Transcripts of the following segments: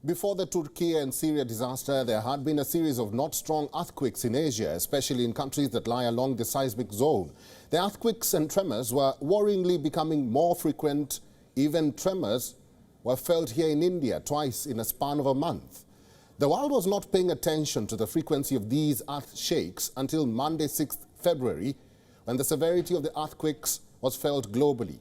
Before the Turkiye and Syria disaster, there had been a series of not strong earthquakes in Asia, especially in countries that lie along the seismic zone. The earthquakes and tremors were worryingly becoming more frequent. Even tremors were felt here in India twice in a span of a month. The world was not paying attention to the frequency of these earth shakes until Monday, 6th February, when the severity of the earthquakes was felt globally.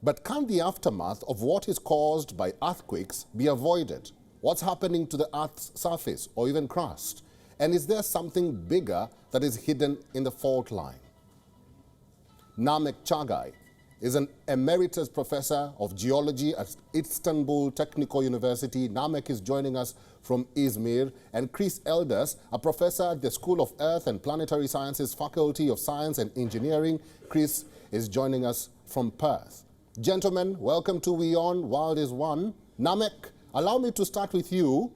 But can the aftermath of what is caused by earthquakes be avoided? What's happening to the Earth's surface or even crust? And is there something bigger that is hidden in the fault line? Namik is an emeritus professor of geology at Istanbul Technical University. Namik is joining us from Izmir. And Chris Elders, a professor at the School of Earth and Planetary Sciences Faculty of Science and Engineering. Chris is joining us from Perth. Gentlemen, welcome to WION World is One. Namik, allow me to start with you.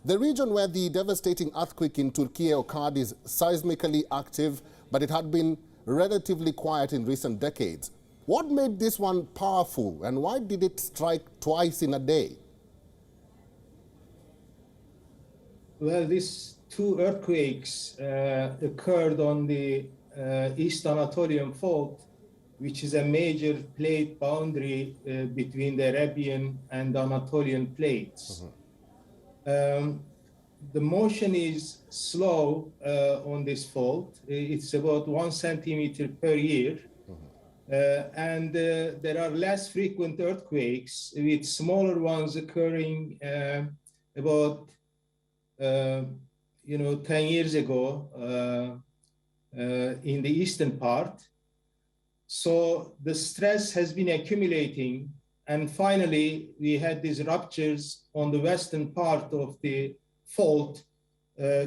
The region where the devastating earthquake in Turkey occurred is seismically active, but it had been relatively quiet in recent decades. What made this one powerful, and why did it strike twice in a day? Well, these two earthquakes occurred on the East Anatolian Fault, which is a major plate boundary between the Arabian and Anatolian plates. The motion is slow on this fault. It's about 1 centimeter per year. And there are less frequent earthquakes, with smaller ones occurring about 10 years ago in the eastern part. So the stress has been accumulating, and finally we had these ruptures on the western part of the fault,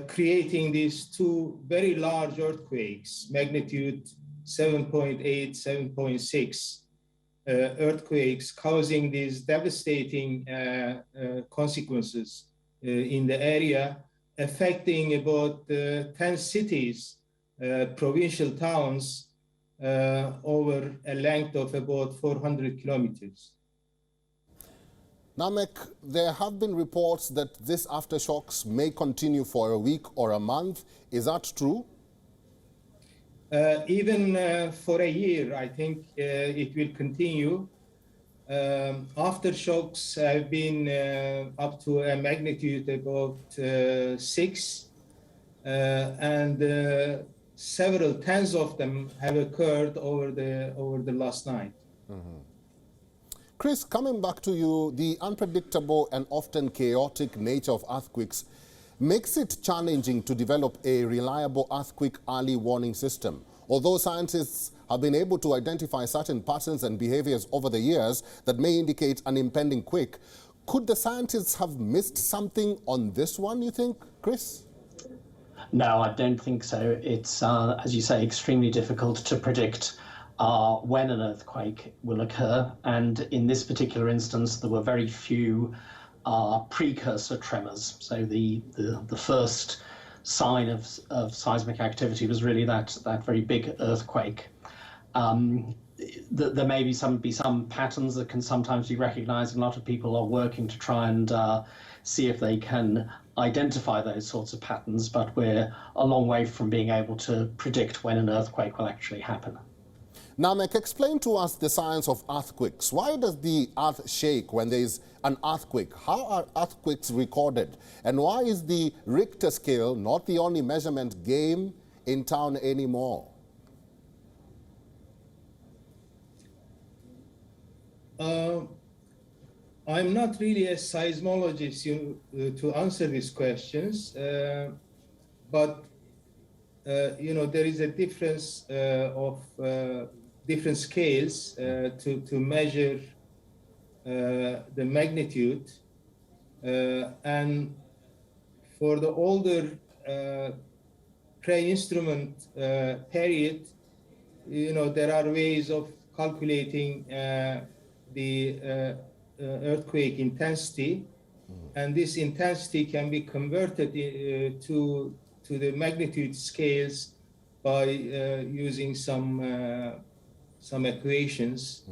creating these two very large earthquakes, magnitude 7.8, 7.6 earthquakes, causing these devastating consequences in the area, affecting about 10 cities, provincial towns, over a length of about 400 kilometers. Namik, there have been reports that these aftershocks may continue for a week or a month. Is that true? Even for a year, I think it will continue. Aftershocks have been up to a magnitude about 6, and several tens of them have occurred over the last night. Chris, coming back to you, the unpredictable and often chaotic nature of earthquakes makes it challenging to develop a reliable earthquake early warning system. Although scientists have been able to identify certain patterns and behaviors over the years that may indicate an impending quake, could the scientists have missed something on this one, you think, Chris? No, I don't think so. It's, as you say, extremely difficult to predict when an earthquake will occur. And in this particular instance, there were very few precursor tremors. So the first sign of seismic activity was really that very big earthquake. There may be some patterns that can sometimes be recognized, and a lot of people are working to try and see if they can identify those sorts of patterns, but we're a long way from being able to predict when an earthquake will actually happen. Namik, explain to us the science of earthquakes. Why does the earth shake when there is an earthquake? How are earthquakes recorded? And why is the Richter scale not the only measurement game in town anymore? I'm not really a seismologist to answer these questions, but there is a difference of different scales to measure the magnitude, and for the older pre-instrument period, there are ways of calculating the earthquake intensity, and this intensity can be converted to the magnitude scales by using some equations.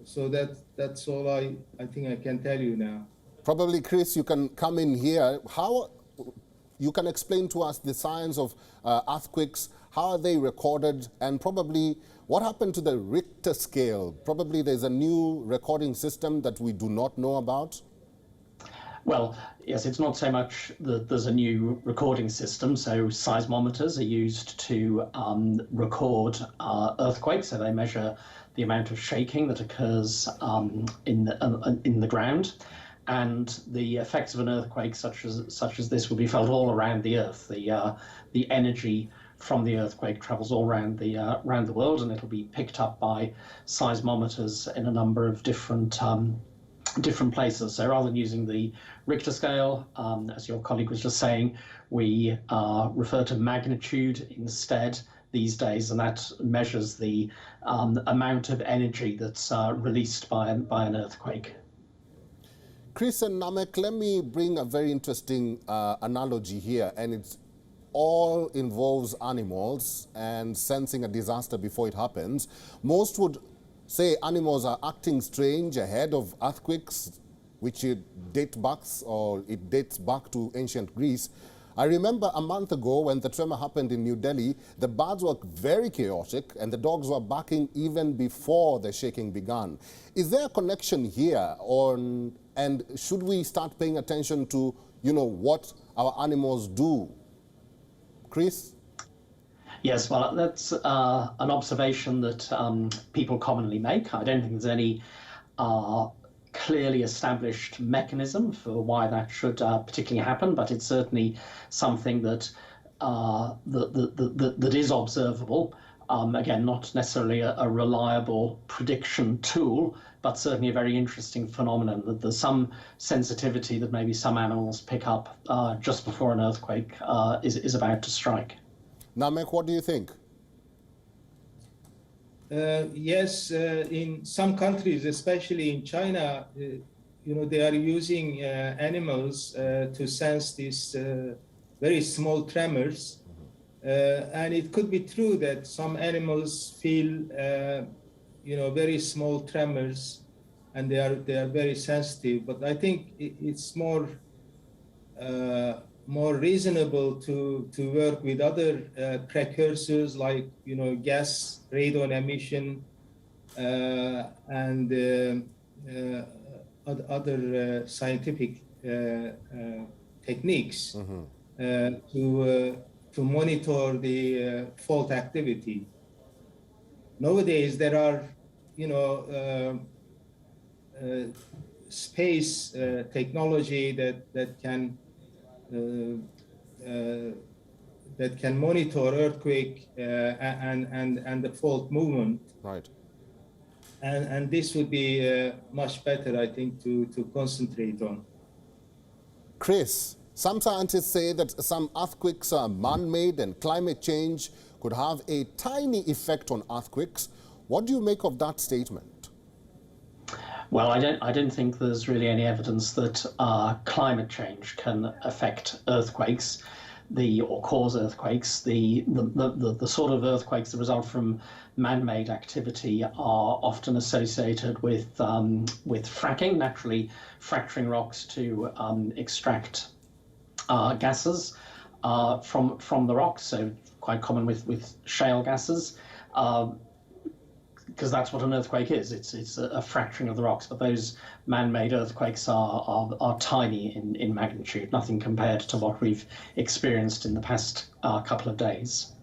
so that's all I think I can tell you now. Probably, Chris, you can come in here. How you can explain to us the science of earthquakes, how are they recorded, and probably what happened to the Richter scale? Probably there's a new recording system that we do not know about. Well, yes, it's not so much that there's a new recording system. So seismometers are used to record earthquakes. So they measure the amount of shaking that occurs in the ground, and the effects of an earthquake such as this will be felt all around the Earth. The energy from the earthquake travels all around the world, and it'll be picked up by seismometers in a number of different places. So rather than using the Richter scale, as your colleague was just saying, we refer to magnitude instead these days, and that measures the amount of energy that's released by an earthquake. Chris and Namik, let me bring a very interesting analogy here, and it all involves animals and sensing a disaster before it happens. Most would say animals are acting strange ahead of earthquakes, which it dates back to ancient Greece. I remember a month ago when the tremor happened in New Delhi, the birds were very chaotic and the dogs were barking even before the shaking began. Is there a connection here, and should we start paying attention to, what our animals do? Chris? Yes, well, that's an observation that people commonly make. I don't think there's any clearly established mechanism for why that should particularly happen, but it's certainly something that that is observable. Again, not necessarily a reliable prediction tool, but certainly a very interesting phenomenon that there's some sensitivity that maybe some animals pick up just before an earthquake is about to strike. Namik, what do you think? Yes, in some countries, especially in China, they are using animals to sense these very small tremors. And it could be true that some animals feel, very small tremors, and they are very sensitive. But I think it's more reasonable to work with other precursors like gas radon emission and other scientific techniques to monitor the fault activity. Nowadays there are space technology that can monitor earthquake and the fault movement. Right. And this would be much better, I think, to concentrate on. Chris, some scientists say that some earthquakes are man-made and climate change could have a tiny effect on earthquakes. What do you make of that statement? Well, I don't think there's really any evidence that climate change can affect earthquakes, or cause earthquakes. The sort of earthquakes that result from man-made activity are often associated with fracking, naturally fracturing rocks to extract gases from the rocks. So quite common with shale gases. Because that's what an earthquake is. It's a fracturing of the rocks, but those man-made earthquakes are tiny in magnitude, nothing compared to what we've experienced in the past couple of days.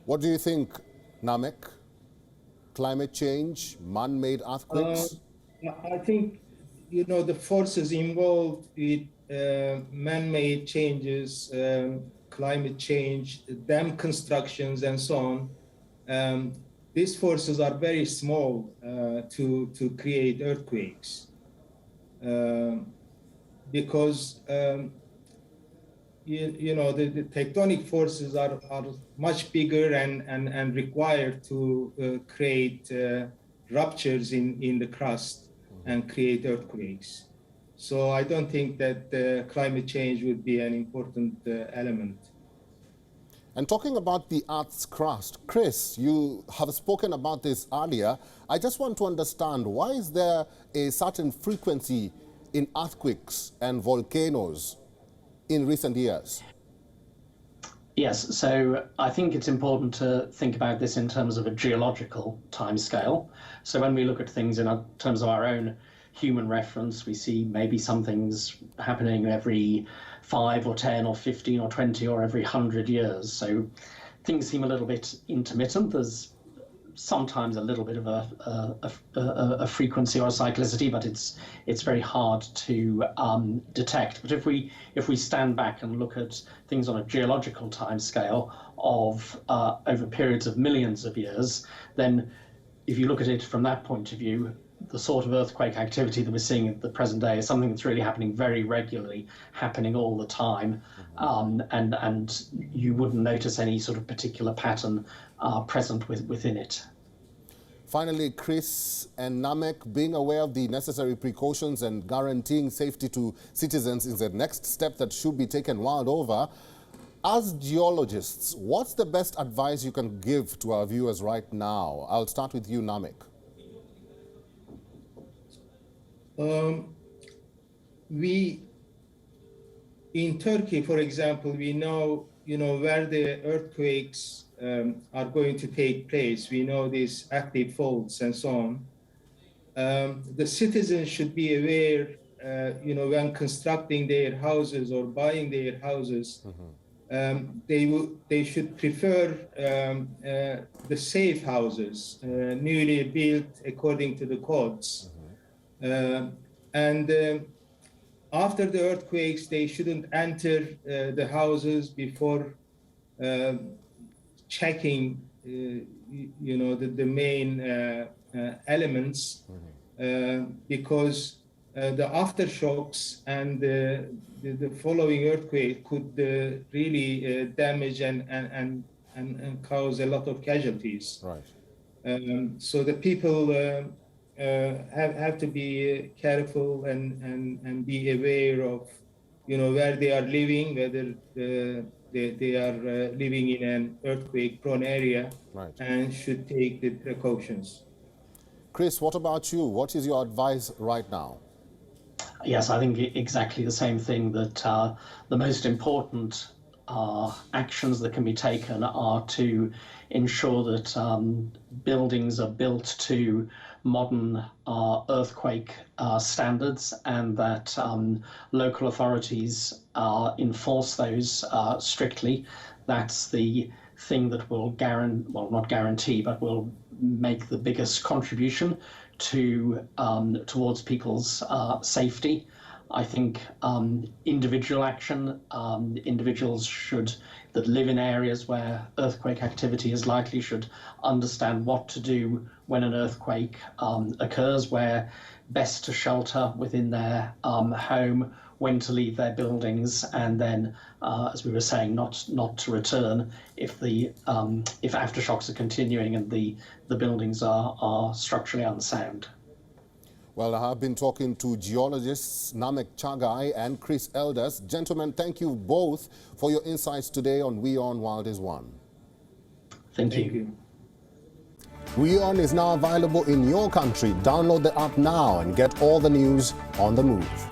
What do you think, Namik? Climate change, man-made earthquakes? I think, the forces involved with man-made changes, climate change, dam constructions, and so on, these forces are very small to create earthquakes because the tectonic forces are much bigger and required to create ruptures in the crust and create earthquakes. So I don't think that climate change would be an important element. And talking about the Earth's crust, Chris, you have spoken about this earlier. I just want to understand, why is there a certain frequency in earthquakes and volcanoes in recent years? Yes, so I think it's important to think about this in terms of a geological timescale. So when we look at things in terms of our own human reference, we see maybe some things happening every 5 or 10 or 15 or 20 or every 100 years. So things seem a little bit intermittent. There's sometimes a little bit of a frequency or a cyclicity, but it's very hard to detect. But if we stand back and look at things on a geological timescale of over periods of millions of years, then if you look at it from that point of view, the sort of earthquake activity that we're seeing at the present day is something that's really happening very regularly, happening all the time, and you wouldn't notice any sort of particular pattern present within it. Finally, Chris and Namik, being aware of the necessary precautions and guaranteeing safety to citizens is the next step that should be taken world over. As geologists, what's the best advice you can give to our viewers right now? I'll start with you, Namik. We in Turkey, for example, we know where the earthquakes are going to take place. We know these active faults and so on. The citizens should be aware, when constructing their houses or buying their houses, they should prefer the safe houses, newly built according to the codes. After the earthquakes, they shouldn't enter the houses before checking, the main elements, because the aftershocks and the following earthquake could really damage and cause a lot of casualties. Right. So the people have to be careful and be aware of, where they are living, whether they are living in an earthquake-prone area, right, and should take the precautions. Chris, what about you? What is your advice right now? Yes, I think exactly the same thing, that the most important actions that can be taken are to ensure that buildings are built to modern earthquake standards, and that local authorities enforce those strictly. That's the thing that will not guarantee, but will make the biggest contribution to towards people's safety. I think individual action, individuals that live in areas where earthquake activity is likely should understand what to do when an earthquake occurs, where best to shelter within their home, when to leave their buildings, and then, as we were saying, not to return if aftershocks are continuing and the buildings are structurally unsound. Well, I have been talking to geologists Namik Cagatay and Chris Elders. Gentlemen, thank you both for your insights today on WION World is One. Thank you. WION is now available in your country. Download the app now and get all the news on the move.